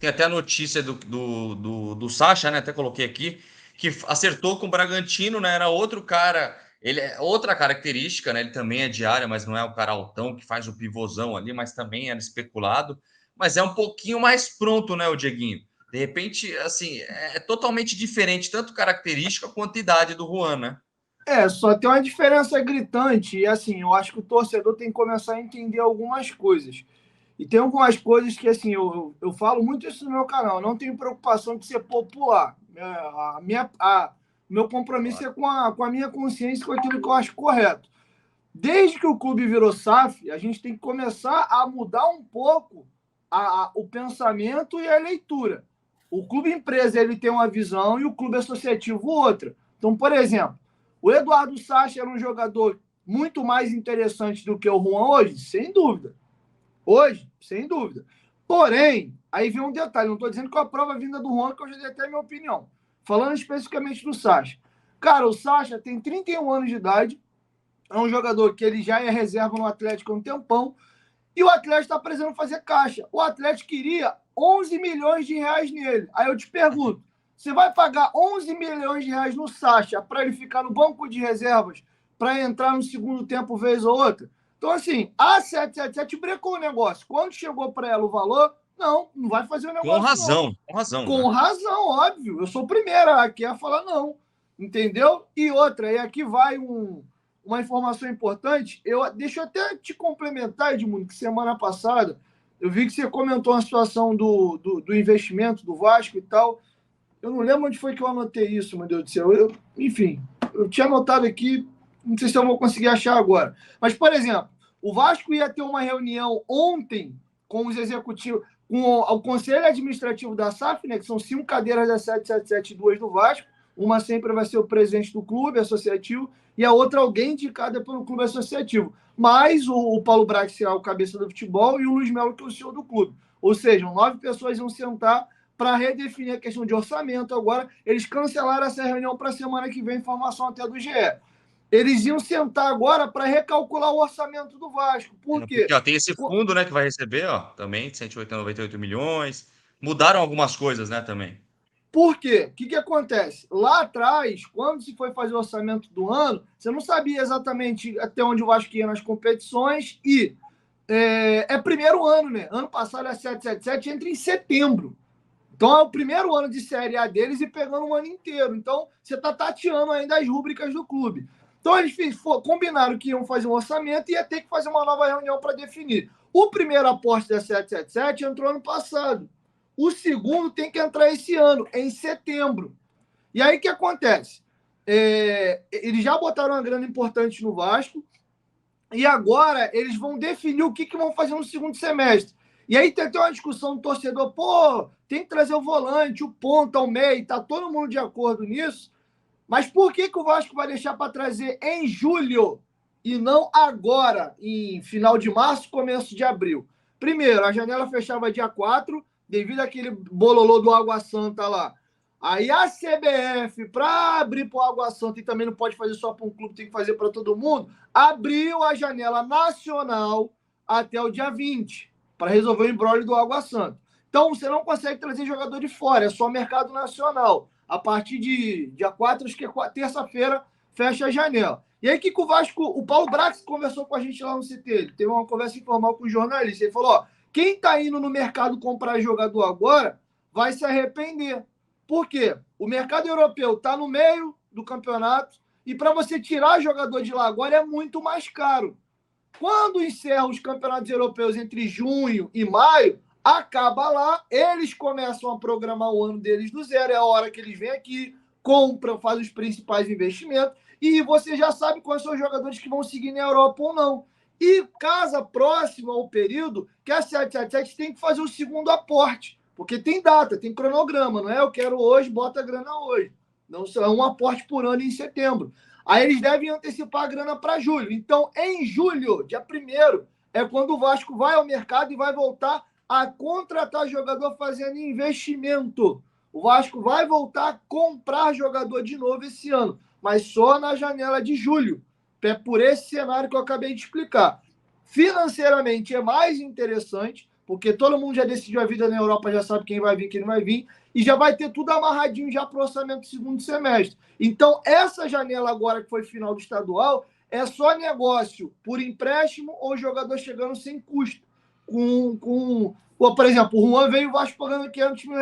Tem até a notícia do Sacha, né? Até coloquei aqui, que acertou com o Bragantino, né? Era outro cara. Ele é outra característica, né? Ele também é de área, mas não é o cara altão que faz o pivôzão ali, mas também era especulado. Mas é um pouquinho mais pronto, né, o Dieguinho? De repente, assim, é totalmente diferente, tanto característica quanto idade do Juan, né? Só tem uma diferença gritante. E assim, eu acho que o torcedor tem que começar a entender algumas coisas. E tem algumas coisas que, assim, eu falo muito isso no meu canal. Eu não tenho preocupação de ser popular. Meu compromisso é com a minha consciência, com aquilo que eu acho correto. Desde que o clube virou SAF, a gente tem que começar a mudar um pouco o pensamento e a leitura. O clube empresa ele tem uma visão e o clube associativo outra. Então, por exemplo, o Eduardo Sacha era um jogador muito mais interessante do que o Juan hoje? Sem dúvida. Hoje, sem dúvida. Porém, aí vem um detalhe, não estou dizendo que eu aprovo a vinda do Juan, que eu já dei até a minha opinião. Falando especificamente do Sacha. Cara, o Sacha tem 31 anos de idade, é um jogador que ele já é reserva no Atlético há um tempão, e o Atlético está precisando fazer caixa. O Atlético queria 11 milhões de reais nele. Aí eu te pergunto, você vai pagar 11 milhões de reais no Sacha para ele ficar no banco de reservas para entrar no segundo tempo vez ou outra? Então, assim, a 777 brecou o negócio. Quando chegou para ela o valor, não vai fazer o negócio, não. Com razão, Com né? razão, óbvio. Eu sou o primeiro aqui a falar não. Entendeu? E outra, e aqui vai uma informação importante. Deixa eu até te complementar, Edmundo, que semana passada eu vi que você comentou a situação do investimento do Vasco e tal. Eu não lembro onde foi que eu anotei isso, meu Deus do céu. Enfim, eu tinha anotado aqui, não sei se eu vou conseguir achar agora. Mas, por exemplo, o Vasco ia ter uma reunião ontem com os executivos, com o Conselho Administrativo da SAF, né, que são 5 cadeiras da 777 e 2 do Vasco. Uma sempre vai ser o presidente do clube associativo e a outra alguém indicada pelo clube associativo. Mas o Paulo Brax será o cabeça do futebol e o Luiz Melo que é o senhor do clube. Ou seja, 9 pessoas vão sentar para redefinir a questão de orçamento. Agora, eles cancelaram essa reunião para a semana que vem, informação até do GE. Eles iam sentar agora para recalcular o orçamento do Vasco. Por quê? Porque ó, tem esse fundo, né, que vai receber, ó, também, de 198 milhões. Mudaram algumas coisas, né, também. Por quê? O que acontece? Lá atrás, quando se foi fazer o orçamento do ano, você não sabia exatamente até onde o Vasco ia nas competições e é primeiro ano, né? Ano passado a 777 entra em setembro. Então é o primeiro ano de Série A deles e pegando um ano inteiro. Então você está tateando ainda as rúbricas do clube. Então eles combinaram que iam fazer um orçamento e ia ter que fazer uma nova reunião para definir. O primeiro aporte da 777 entrou ano passado. O segundo tem que entrar esse ano, em setembro. E aí o que acontece? Eles já botaram uma grana importante no Vasco e agora eles vão definir o que vão fazer no segundo semestre. E aí tem até uma discussão do torcedor, tem que trazer o volante, o ponta, o meio, tá todo mundo de acordo nisso. Mas por que o Vasco vai deixar para trazer em julho e não agora, em final de março, começo de abril? Primeiro, a janela fechava dia 4, devido àquele bololô do Água Santa lá. Aí a CBF, para abrir para o Água Santa, e também não pode fazer só para um clube, tem que fazer para todo mundo, abriu a janela nacional até o dia 20, para resolver o embrólio do Água Santa. Então, você não consegue trazer jogador de fora, é só mercado nacional. A partir de dia 4, acho que é terça-feira, fecha a janela. E aí, que o Vasco, o Paulo Brax conversou com a gente lá no CT, ele teve uma conversa informal com o jornalista, ele falou, quem está indo no mercado comprar jogador agora vai se arrepender. Por quê? O mercado europeu está no meio do campeonato e para você tirar jogador de lá agora é muito mais caro. Quando encerram os campeonatos europeus entre junho e maio, acaba lá, eles começam a programar o ano deles do zero, é a hora que eles vêm aqui, compram, fazem os principais investimentos e você já sabe quais são os jogadores que vão seguir na Europa ou não. E casa próximo ao período que a 777 tem que fazer o segundo aporte, porque tem data, tem cronograma, não é? Eu quero hoje, bota a grana hoje. Não é um aporte por ano em setembro. Aí eles devem antecipar a grana para julho. Então, em julho, dia 1º, é quando o Vasco vai ao mercado e vai voltar a contratar jogador fazendo investimento. O Vasco vai voltar a comprar jogador de novo esse ano, mas só na janela de julho. Por esse cenário que eu acabei de explicar. Financeiramente é mais interessante, porque todo mundo já decidiu a vida na Europa, já sabe quem vai vir, quem não vai vir, e já vai ter tudo amarradinho já para o orçamento do segundo semestre. Então, essa janela agora, que foi final do estadual, é só negócio por empréstimo ou jogador chegando sem custo. Por exemplo, o Juan veio o Vasco pagando R$500 mil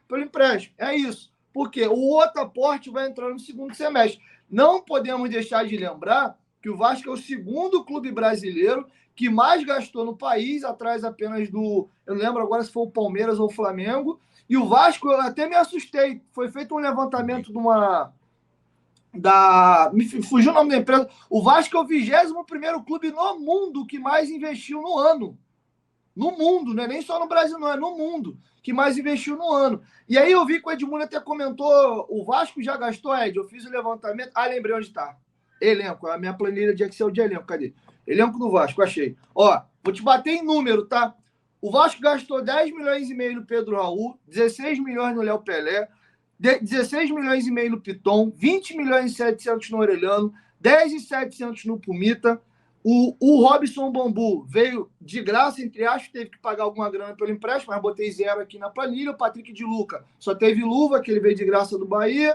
pelo empréstimo. É isso. Porque o outro aporte vai entrar no segundo semestre. Não podemos deixar de lembrar que o Vasco é o segundo clube brasileiro que mais gastou no país, atrás apenas do... Eu não lembro agora se foi o Palmeiras ou o Flamengo. E o Vasco, eu até me assustei. Foi feito um levantamento de uma... Me fugiu o nome da empresa. O Vasco é o 21º clube no mundo que mais investiu no ano. No mundo, não é nem só no Brasil, não, é no mundo que mais investiu no ano. E aí eu vi que o Edmundo até comentou, o Vasco já gastou, Ed, eu fiz o levantamento. Ah, lembrei onde está. Elenco, a minha planilha de Excel de elenco, cadê? Elenco do Vasco, achei. Ó, vou te bater em número, tá? O Vasco gastou 10 milhões e meio no Pedro Raul, 16 milhões no Léo Pelé, 16 milhões e meio no Piton, 20 milhões e 700 no Orelhano, 10 e 700 no Pumita. O Robson Bambu veio de graça, entre aspas, teve que pagar alguma grana pelo empréstimo, mas botei 0 aqui na planilha. O Patrick de Luca só teve luva, que ele veio de graça do Bahia.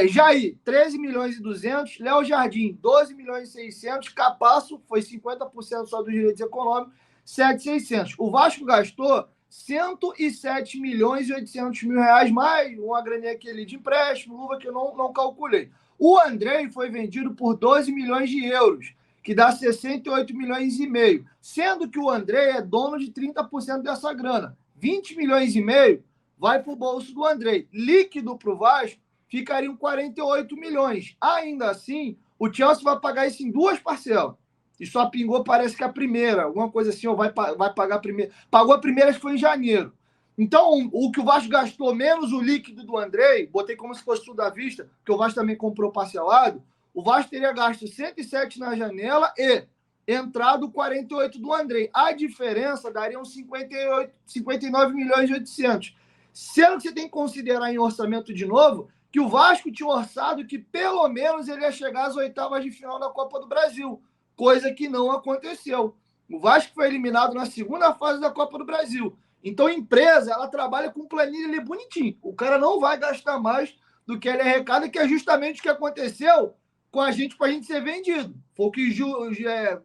Jair, 13 milhões e 200. Léo Jardim, 12 milhões e 600. Capasso, foi 50% só dos direitos econômicos, 7,600. O Vasco gastou 107 milhões e 800 mil reais, mais uma graninha aqui de empréstimo, luva que eu não calculei. O Andrei foi vendido por 12 milhões de euros, que dá 68 milhões e meio, sendo que o Andrei é dono de 30% dessa grana. 20 milhões e meio vai para o bolso do Andrei. Líquido para o Vasco ficariam 48 milhões. Ainda assim, o Chelsea vai pagar isso em 2 parcelas. E só pingou, parece que a primeira, alguma coisa assim, ou vai pagar a primeira. Pagou a primeira, que foi em janeiro. Então, o que o Vasco gastou menos o líquido do Andrei, botei como se fosse tudo à vista, porque o Vasco também comprou parcelado, o Vasco teria gasto 107 na janela e entrado 48 do Andrei. A diferença daria uns 59 milhões e 800. Sendo que você tem que considerar em orçamento de novo que o Vasco tinha orçado que pelo menos ele ia chegar às oitavas de final da Copa do Brasil, coisa que não aconteceu. O Vasco foi eliminado na segunda fase da Copa do Brasil. Então, a empresa, ela trabalha com planilha ali bonitinho. O cara não vai gastar mais do que ele arrecada, que é justamente o que aconteceu com a gente para a gente ser vendido. Foi o que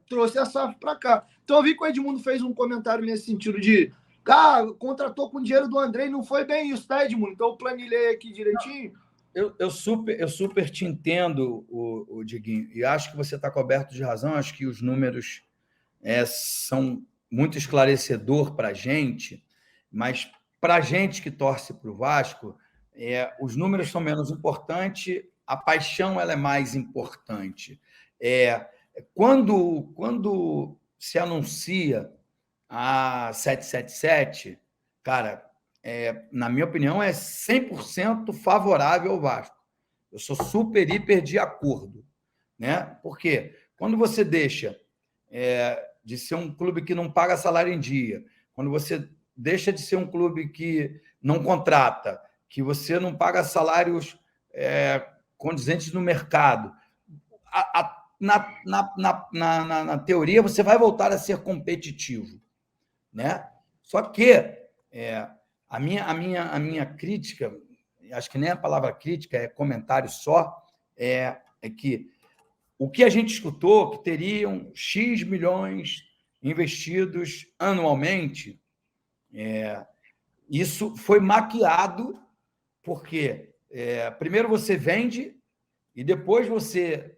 trouxe a SAF para cá. Então, eu vi que o Edmundo fez um comentário nesse sentido de contratou com o dinheiro do Andrei, não foi bem isso, tá, Edmundo? Então, eu planilhei aqui direitinho. Eu super te entendo, o Diguinho, e acho que você está coberto de razão. Acho que os números são muito esclarecedor para a gente, mas para a gente que torce para o Vasco, os números são menos importantes, a paixão ela é mais importante. Quando se anuncia a 777, cara, na minha opinião, é 100% favorável ao Vasco. Eu sou super, hiper de acordo, né? Porque quando você deixa de ser um clube que não paga salário em dia, quando você deixa de ser um clube que não contrata, que você não paga salários condizentes no mercado, na teoria você vai voltar a ser competitivo, né? Só que a minha crítica, acho que nem a palavra crítica, é comentário só, é que o que a gente escutou, que teriam X milhões investidos anualmente, isso foi maquiado, porque primeiro você vende e depois você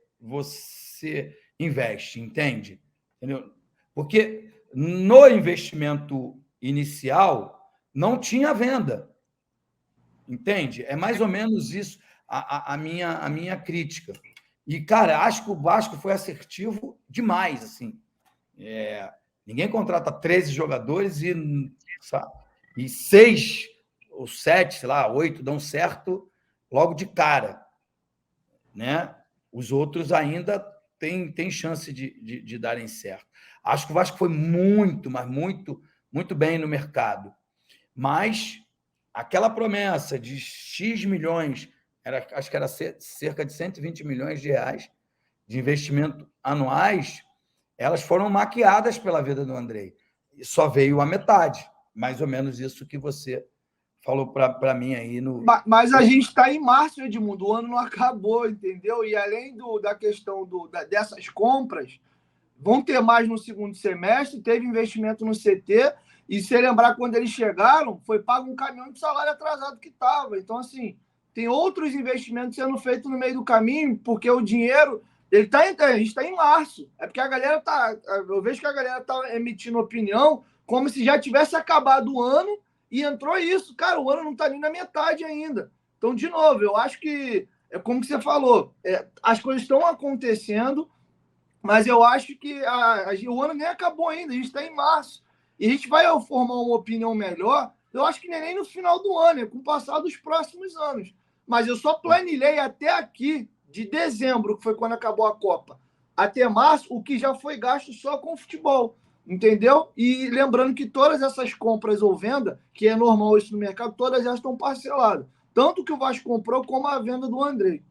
investe, entende? Entendeu? Porque no investimento inicial não tinha venda, entende? É mais ou menos isso a minha crítica. E, cara, acho que o Vasco foi assertivo demais, assim. Ninguém contrata 13 jogadores e 6 ou 7, sei lá, 8 dão certo logo de cara, né? Os outros ainda têm chance de darem certo. Acho que o Vasco foi muito, mas muito, muito bem no mercado. Mas aquela promessa de X milhões, acho que era cerca de 120 milhões de reais de investimento anuais, elas foram maquiadas pela vida do Andrei. E só veio a metade. mais ou menos isso que você falou para mim aí no. Mas a gente está em março, Edmundo, o ano não acabou, entendeu? E além da questão dessas compras, vão ter mais no segundo semestre, teve investimento no CT, e se lembrar, quando eles chegaram, foi pago um caminhão de salário atrasado que estava. Então, assim, tem outros investimentos sendo feitos no meio do caminho, porque o dinheiro, a gente está em março. É porque a galera eu vejo que a galera está emitindo opinião como se já tivesse acabado o ano e entrou isso. Cara, o ano não está nem na metade ainda. Então, de novo, eu acho que, é como que você falou, as coisas estão acontecendo, mas eu acho que o ano nem acabou ainda, a gente está em março. E a gente vai formar uma opinião melhor, eu acho que nem no final do ano, é com o passar dos próximos anos. Mas eu só planilhei até aqui, de dezembro, que foi quando acabou a Copa, até março, o que já foi gasto só com futebol. Entendeu? E lembrando que todas essas compras ou venda, que é normal isso no mercado, todas elas estão parceladas. Tanto que o Vasco comprou, como a venda do Andrei.